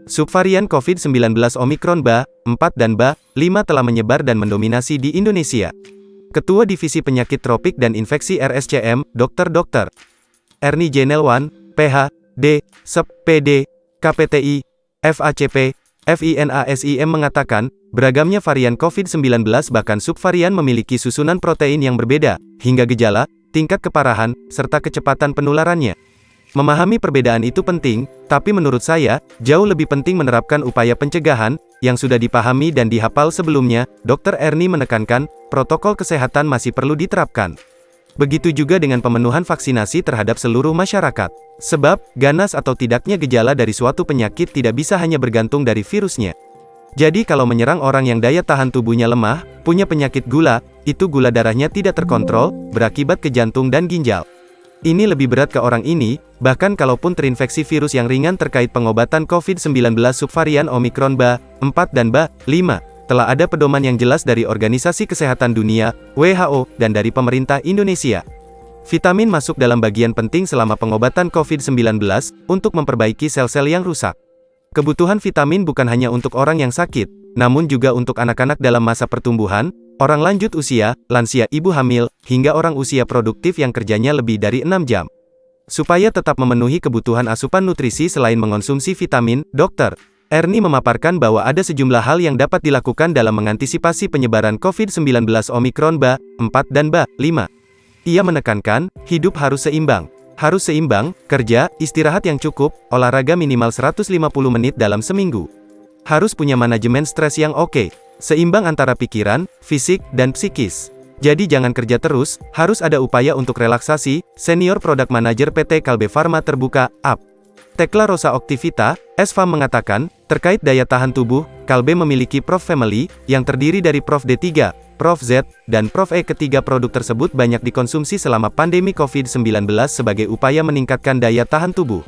Subvarian COVID-19 Omicron BA.4 dan BA.5 telah menyebar dan mendominasi di Indonesia. Ketua Divisi Penyakit Tropik dan Infeksi RSCM, Dr. Ernie Janelwan, PH.D., Sep. PD, KPTI, FACP, FINASIM mengatakan, beragamnya varian COVID-19 bahkan subvarian memiliki susunan protein yang berbeda, hingga gejala, tingkat keparahan, serta kecepatan penularannya. Memahami perbedaan itu penting, tapi menurut saya, jauh lebih penting menerapkan upaya pencegahan, yang sudah dipahami dan dihafal sebelumnya. Dr. Ernie menekankan, protokol kesehatan masih perlu diterapkan. Begitu juga dengan pemenuhan vaksinasi terhadap seluruh masyarakat. Sebab, ganas atau tidaknya gejala dari suatu penyakit tidak bisa hanya bergantung dari virusnya. Jadi kalau menyerang orang yang daya tahan tubuhnya lemah, punya penyakit gula, itu gula darahnya tidak terkontrol, berakibat ke jantung dan ginjal. Ini lebih berat ke orang ini, bahkan kalaupun terinfeksi virus yang ringan terkait pengobatan COVID-19 subvarian Omicron BA.4 dan BA.5, telah ada pedoman yang jelas dari Organisasi Kesehatan Dunia, WHO, dan dari pemerintah Indonesia. Vitamin masuk dalam bagian penting selama pengobatan COVID-19, untuk memperbaiki sel-sel yang rusak. Kebutuhan vitamin bukan hanya untuk orang yang sakit, namun juga untuk anak-anak dalam masa pertumbuhan, orang lanjut usia, lansia ibu hamil, hingga orang usia produktif yang kerjanya lebih dari 6 jam. Supaya tetap memenuhi kebutuhan asupan nutrisi selain mengonsumsi vitamin, Dr. Ernie memaparkan bahwa ada sejumlah hal yang dapat dilakukan dalam mengantisipasi penyebaran COVID-19 Omicron BA.4 dan BA.5. Ia menekankan, hidup harus seimbang. Harus seimbang, kerja, istirahat yang cukup, olahraga minimal 150 menit dalam seminggu. Harus punya manajemen stres yang oke. Seimbang antara pikiran, fisik, dan psikis. Jadi jangan kerja terus, harus ada upaya untuk relaksasi. Senior Product Manager PT Kalbe Farma terbuka, UP. Tekla Rosa Oktivita, SFAM mengatakan, terkait daya tahan tubuh, Kalbe memiliki Prof Family, yang terdiri dari Prof D3, Prof Z, dan Prof E. Ketiga produk tersebut banyak dikonsumsi selama pandemi COVID-19 sebagai upaya meningkatkan daya tahan tubuh.